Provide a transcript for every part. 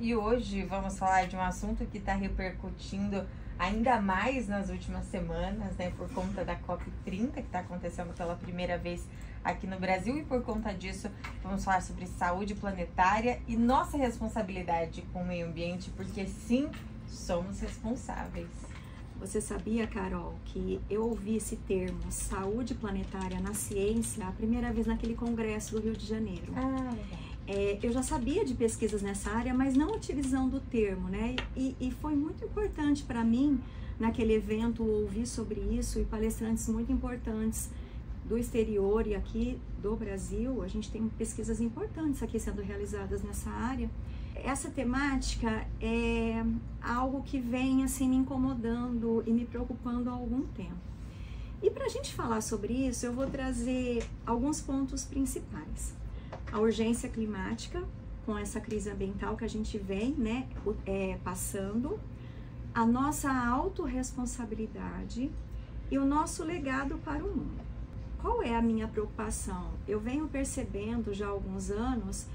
e hoje vamos falar de um assunto que está repercutindo ainda mais nas últimas semanas, né, por conta da COP30, que está acontecendo pela primeira vez aqui no Brasil, e por conta disso vamos falar sobre saúde planetária e nossa responsabilidade com o meio ambiente, porque sim, somos responsáveis. Você sabia, Carol, que eu ouvi esse termo, saúde planetária na ciência, a primeira vez naquele congresso do Rio de Janeiro. Legal. Eu já sabia de pesquisas nessa área, mas não utilizando o termo, né? E foi muito importante para mim, naquele evento, ouvir sobre isso, e palestrantes muito importantes do exterior e aqui do Brasil. A gente tem pesquisas importantes aqui sendo realizadas nessa área. Essa temática é algo que vem assim me incomodando e me preocupando há algum tempo. E para a gente falar sobre isso, eu vou trazer alguns pontos principais. A urgência climática, com essa crise ambiental que a gente vem, né, passando, a nossa autorresponsabilidade e o nosso legado para o mundo. Qual é a minha preocupação? Eu venho percebendo já há alguns anos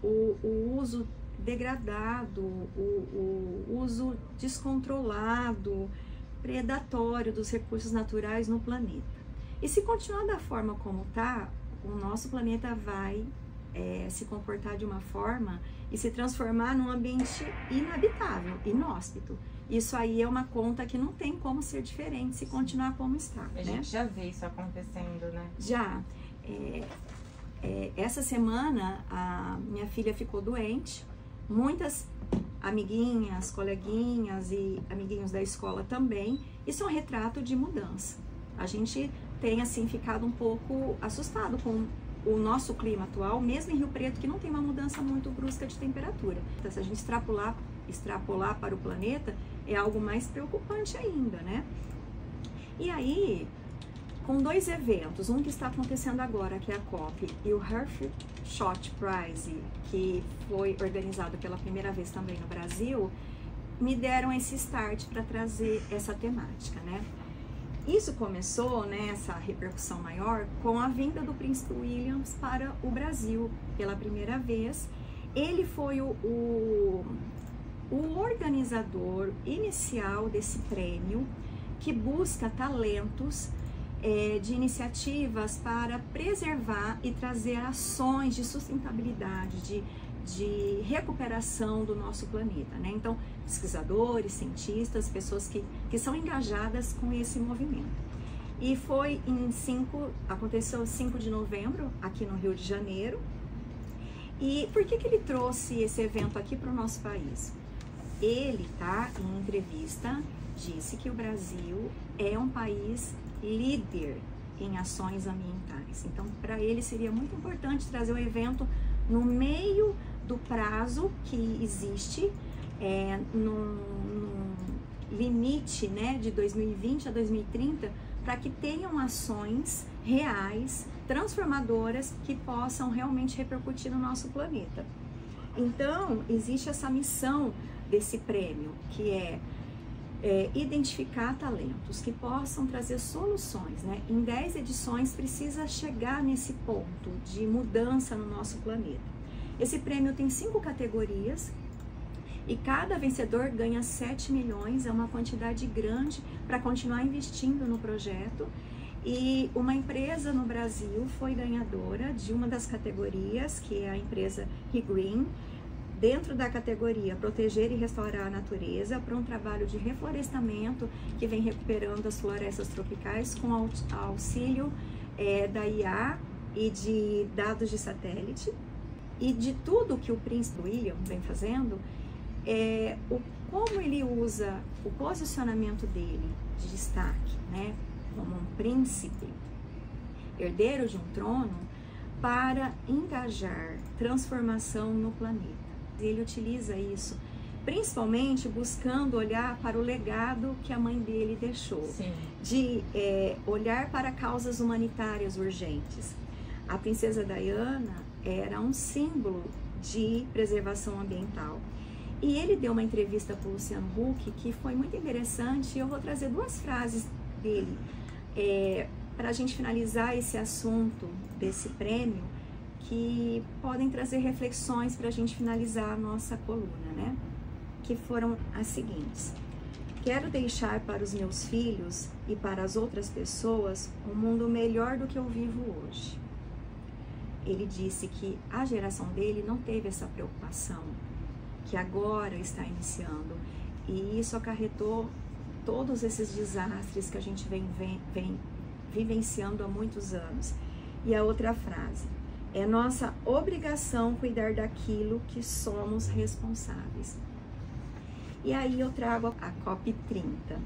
o uso degradado, o uso descontrolado, predatório dos recursos naturais no planeta. E se continuar da forma como está, o nosso planeta vai se comportar de uma forma e se transformar num ambiente inabitável, inóspito. Isso aí é uma conta que não tem como ser diferente se continuar como está. A gente já vê isso acontecendo, né? Já. Essa semana a minha filha ficou doente. Muitas amiguinhas, coleguinhas e amiguinhos da escola também. Isso é um retrato de mudança. A gente tem assim ficado um pouco assustado com o nosso clima atual, mesmo em Rio Preto, que não tem uma mudança muito brusca de temperatura. Então, se a gente extrapolar para o planeta, é algo mais preocupante ainda, né? E aí, com dois eventos, um que está acontecendo agora, que é a COP, e o Earthshot Prize, que foi organizado pela primeira vez também no Brasil, me deram esse start para trazer essa temática, né? Isso começou, né, essa repercussão maior, com a vinda do Príncipe William para o Brasil pela primeira vez. Ele foi o organizador inicial desse prêmio, que busca talentos de iniciativas para preservar e trazer ações de sustentabilidade, de recuperação do nosso planeta, né? Então, pesquisadores, cientistas, pessoas que são engajadas com esse movimento. E foi aconteceu 5 de novembro, aqui no Rio de Janeiro. E por que ele trouxe esse evento aqui para o nosso país? Ele, em entrevista, disse que o Brasil é um país líder em ações ambientais. Então, para ele seria muito importante trazer o evento no meio do prazo que existe, num limite, né, de 2020 a 2030, para que tenham ações reais, transformadoras, que possam realmente repercutir no nosso planeta. Então, existe essa missão desse prêmio, que é identificar talentos que possam trazer soluções, né? Em 10 edições precisa chegar nesse ponto de mudança no nosso planeta. Esse prêmio tem 5 categorias e cada vencedor ganha 7 milhões, é uma quantidade grande para continuar investindo no projeto. E uma empresa no Brasil foi ganhadora de uma das categorias, que é a empresa ReGreen, dentro da categoria Proteger e Restaurar a Natureza, para um trabalho de reflorestamento que vem recuperando as florestas tropicais com auxílio da IA e de dados de satélite. E de tudo que o Príncipe William vem fazendo, como ele usa o posicionamento dele de destaque, né, como um príncipe, herdeiro de um trono, para engajar transformação no planeta. Ele utiliza isso, principalmente buscando olhar para o legado que a mãe dele deixou. Sim. De olhar para causas humanitárias urgentes. A princesa Diana era um símbolo de preservação ambiental. E ele deu uma entrevista para o Luciano Huck que foi muito interessante, e eu vou trazer 2 frases dele para a gente finalizar esse assunto desse prêmio, que podem trazer reflexões para a gente finalizar a nossa coluna, né? Que foram as seguintes. Quero deixar para os meus filhos e para as outras pessoas um mundo melhor do que eu vivo hoje. Ele disse que a geração dele não teve essa preocupação, que agora está iniciando, e isso acarretou todos esses desastres que a gente vem vivenciando há muitos anos. E a outra frase, é nossa obrigação cuidar daquilo que somos responsáveis. E aí eu trago a COP30.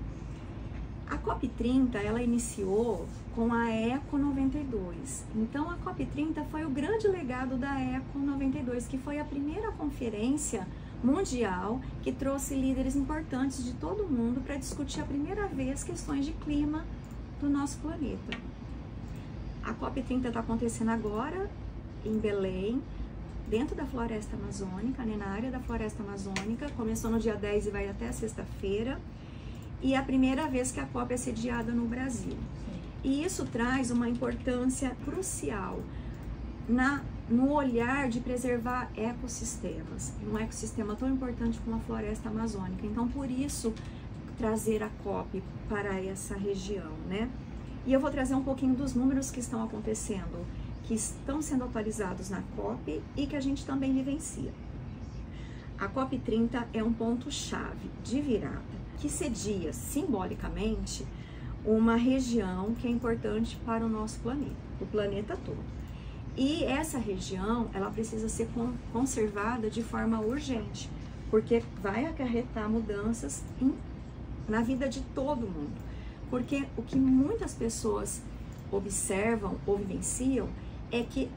A COP30, ela iniciou com a ECO 92. Então, a COP30 foi o grande legado da ECO 92, que foi a primeira conferência mundial que trouxe líderes importantes de todo o mundo para discutir a primeira vez questões de clima do nosso planeta. A COP30 está acontecendo agora em Belém, dentro da floresta amazônica, né, na área da floresta amazônica. Começou no dia 10 e vai até sexta-feira. E é a primeira vez que a COP é sediada no Brasil. E isso traz uma importância crucial no olhar de preservar ecossistemas, um ecossistema tão importante como a floresta amazônica. Então, por isso, trazer a COP para essa região, né? E eu vou trazer um pouquinho dos números que estão acontecendo, que estão sendo atualizados na COP e que a gente também vivencia. A COP30 é um ponto-chave de virada, que cedia simbolicamente uma região que é importante para o nosso planeta, o planeta todo. E essa região, ela precisa ser conservada de forma urgente, porque vai acarretar mudanças na vida de todo mundo. Porque o que muitas pessoas observam ou vivenciam é que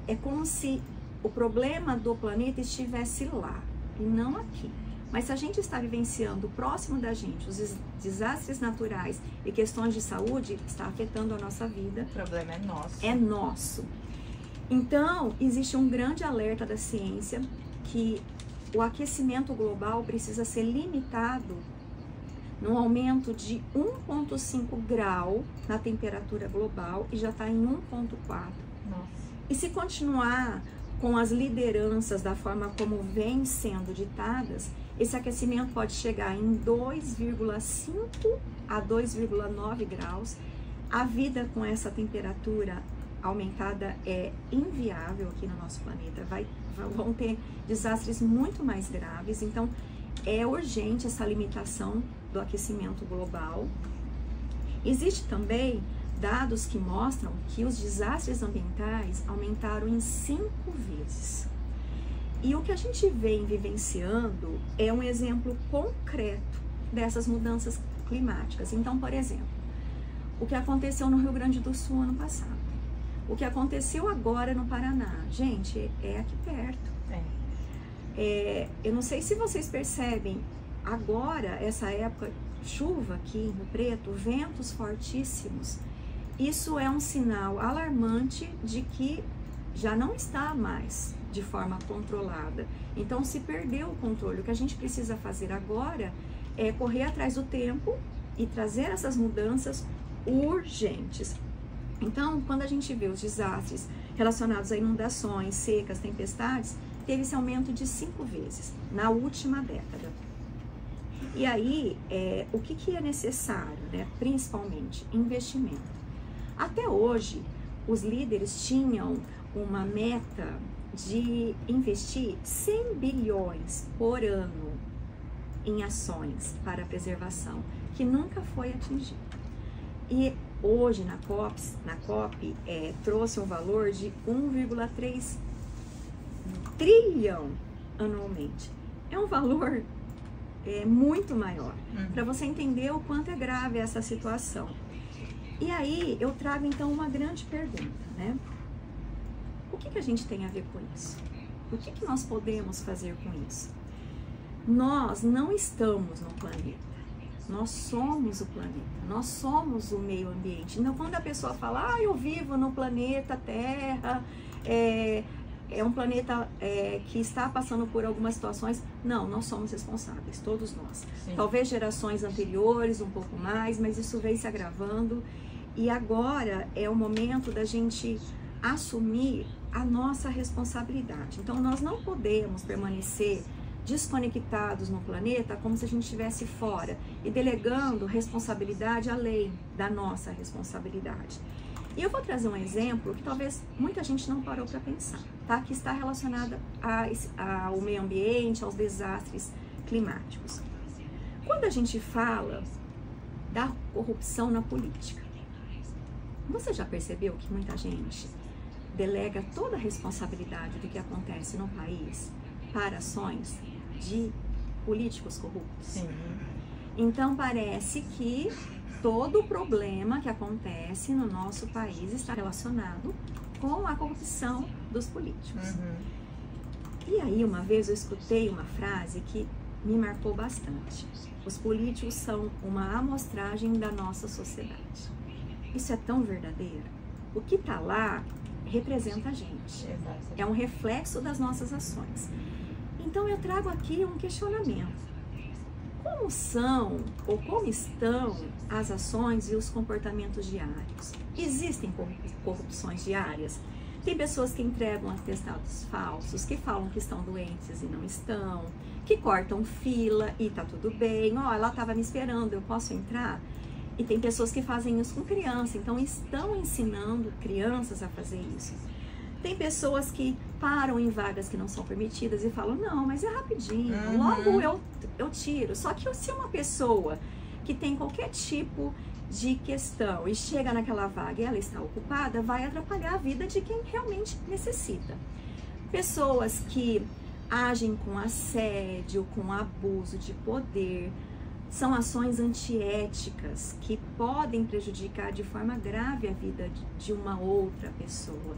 é como se o problema do planeta estivesse lá e não aqui. Mas se a gente está vivenciando próximo da gente os desastres naturais e questões de saúde, está afetando a nossa vida. O problema é nosso. É nosso. Então, existe um grande alerta da ciência que o aquecimento global precisa ser limitado num aumento de 1,5 grau na temperatura global e já está em 1,4. E se continuar com as lideranças da forma como vem sendo ditadas, esse aquecimento pode chegar em 2,5 a 2,9 graus. A vida com essa temperatura aumentada é inviável aqui no nosso planeta. Vão ter desastres muito mais graves. Então, é urgente essa limitação do aquecimento global. Existe também dados que mostram que os desastres ambientais aumentaram em 5 vezes. E o que a gente vem vivenciando é um exemplo concreto dessas mudanças climáticas. Então, por exemplo, o que aconteceu no Rio Grande do Sul ano passado, o que aconteceu agora no Paraná, gente, é aqui perto. Eu não sei se vocês percebem, agora, essa época, chuva aqui em Rio Preto, ventos fortíssimos, isso é um sinal alarmante de que já não está mais de forma controlada. Então, se perdeu o controle. O que a gente precisa fazer agora é correr atrás do tempo e trazer essas mudanças urgentes. Então, quando a gente vê os desastres relacionados a inundações, secas, tempestades, teve esse aumento de 5 vezes na última década. E aí, o que é necessário, né? Principalmente, investimento. Até hoje, os líderes tinham uma meta de investir 100 bilhões por ano em ações para a preservação, que nunca foi atingida. E hoje, na COP trouxe um valor de 1,3 trilhão anualmente. É um valor muito maior, para você entender o quanto é grave essa situação. E aí, eu trago então uma grande pergunta, né? O que a gente tem a ver com isso? O que nós podemos fazer com isso? Nós não estamos no planeta, nós somos o planeta, nós somos o meio ambiente. Então, quando a pessoa fala, eu vivo no planeta Terra, é um planeta que está passando por algumas situações, não, nós somos responsáveis, todos nós. Sim. Talvez gerações anteriores, um pouco mais, mas isso vem se agravando. E agora é o momento da gente assumir a nossa responsabilidade. Então, nós não podemos permanecer desconectados no planeta como se a gente estivesse fora e delegando responsabilidade além da nossa responsabilidade. E eu vou trazer um exemplo que talvez muita gente não parou para pensar, tá? Que está relacionado ao meio ambiente, aos desastres climáticos. Quando a gente fala da corrupção na política, você já percebeu que muita gente delega toda a responsabilidade do que acontece no país para ações de políticos corruptos? Sim. Então parece que todo o problema que acontece no nosso país está relacionado com a corrupção dos políticos. E aí, uma vez eu escutei uma frase que me marcou bastante. Os políticos são uma amostragem da nossa sociedade. Isso é tão verdadeiro. O que está lá representa a gente. É um reflexo das nossas ações. Então eu trago aqui um questionamento. Como são ou como estão as ações e os comportamentos diários? Existem corrupções diárias? Tem pessoas que entregam atestados falsos, que falam que estão doentes e não estão, que cortam fila e tá tudo bem. Ó, ela estava me esperando, eu posso entrar? E tem pessoas que fazem isso com criança, então estão ensinando crianças a fazer isso. Tem pessoas que param em vagas que não são permitidas e falam, não, mas é rapidinho, logo eu tiro. Só que se uma pessoa que tem qualquer tipo de questão e chega naquela vaga e ela está ocupada, vai atrapalhar a vida de quem realmente necessita. Pessoas que agem com assédio, com abuso de poder, são ações antiéticas que podem prejudicar de forma grave a vida de uma outra pessoa.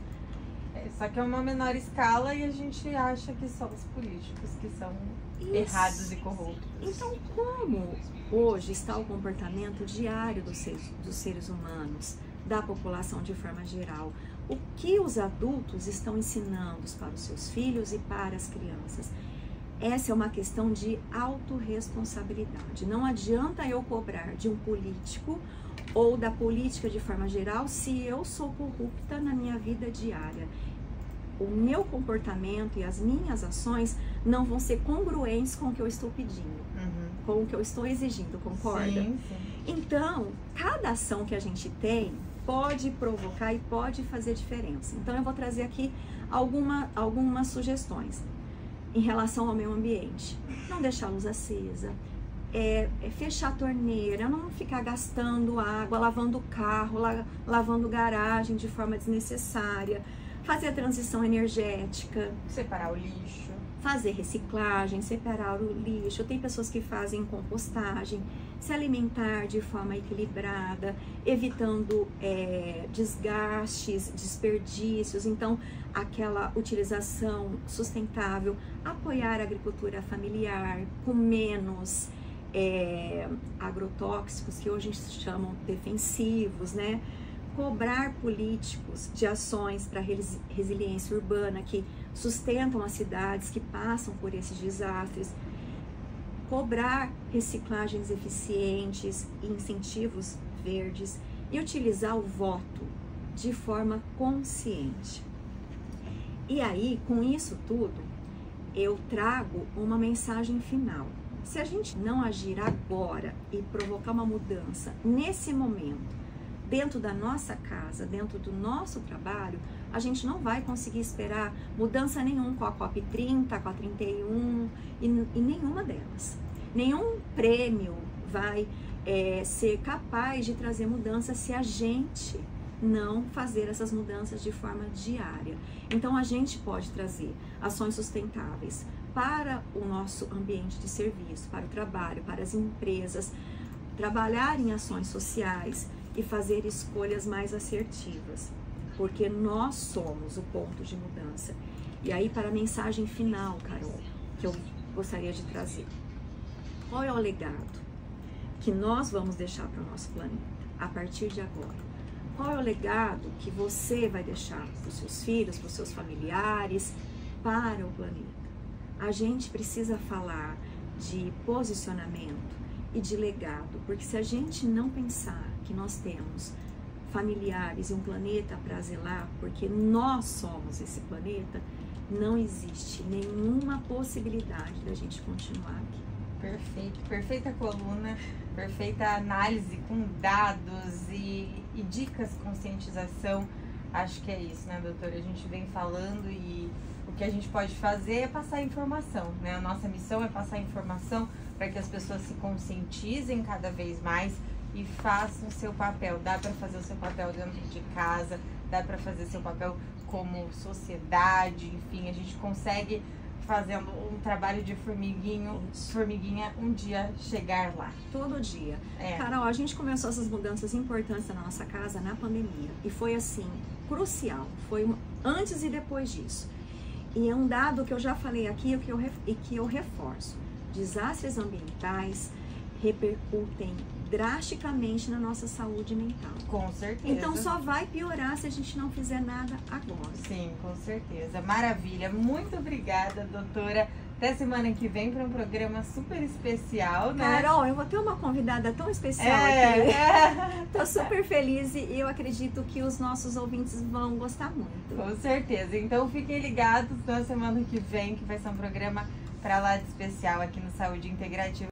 Só que é uma menor escala e a gente acha que são os políticos que são errados e corruptos. Então, como hoje está o comportamento diário dos seres humanos, da população de forma geral? O que os adultos estão ensinando para os seus filhos e para as crianças? Essa é uma questão de autorresponsabilidade. Não adianta eu cobrar de um político ou da política de forma geral se eu sou corrupta na minha vida diária. O meu comportamento e as minhas ações não vão ser congruentes com o que eu estou pedindo, com o que eu estou exigindo, concorda? Sim, sim. Então, cada ação que a gente tem pode provocar e pode fazer diferença. Então, eu vou trazer aqui algumas sugestões em relação ao meio ambiente. Não deixar a luz acesa, fechar a torneira, não ficar gastando água, lavando o carro, lavando garagem de forma desnecessária, fazer a transição energética, separar o lixo, fazer reciclagem, separar o lixo. Tem pessoas que fazem compostagem, se alimentar de forma equilibrada, evitando desgastes, desperdícios. Então, aquela utilização sustentável, apoiar a agricultura familiar com menos agrotóxicos, que hoje se chamam defensivos, né? Cobrar políticos de ações para resiliência urbana que sustentam as cidades que passam por esses desastres, cobrar reciclagens eficientes e incentivos verdes e utilizar o voto de forma consciente. E aí, com isso tudo, eu trago uma mensagem final. Se a gente não agir agora e provocar uma mudança nesse momento, dentro da nossa casa, dentro do nosso trabalho, a gente não vai conseguir esperar mudança nenhuma com a COP30, com a 31 e nenhuma delas. Nenhum prêmio vai ser capaz de trazer mudança se a gente não fazer essas mudanças de forma diária. Então, a gente pode trazer ações sustentáveis para o nosso ambiente de serviço, para o trabalho, para as empresas, trabalhar em ações sociais e fazer escolhas mais assertivas, porque nós somos o ponto de mudança. E aí, para a mensagem final, Carol, que eu gostaria de trazer. Qual é o legado que nós vamos deixar para o nosso planeta a partir de agora? Qual é o legado que você vai deixar para os seus filhos, para os seus familiares, para o planeta? A gente precisa falar de posicionamento e de legado, porque se a gente não pensar que nós temos familiares e um planeta para zelar, porque nós somos esse planeta, não existe nenhuma possibilidade da gente continuar aqui. Perfeito, perfeita coluna, perfeita análise com dados e dicas, conscientização. Acho que é isso, né, doutora? A gente vem falando e o que a gente pode fazer é passar informação, né? A nossa missão é passar informação para que as pessoas se conscientizem cada vez mais e façam o seu papel. Dá para fazer o seu papel dentro de casa, dá para fazer seu papel como sociedade, enfim, a gente consegue, fazendo um trabalho de formiguinha, um dia chegar lá. Todo dia. Carol, a gente começou essas mudanças importantes na nossa casa na pandemia. E foi assim, crucial. Foi antes e depois disso. E é um dado que eu já falei aqui e que eu reforço. Desastres ambientais repercutem drasticamente na nossa saúde mental. Com certeza. Então só vai piorar se a gente não fizer nada agora. Sim, com certeza. Maravilha. Muito obrigada, doutora. Até semana que vem para um programa super especial, né? Carol, eu vou ter uma convidada tão especial aqui. Tô super feliz e eu acredito que os nossos ouvintes vão gostar muito. Com certeza. Então fiquem ligados na semana que vem, que vai ser um programa para lá de especial aqui no Saúde Integrativa.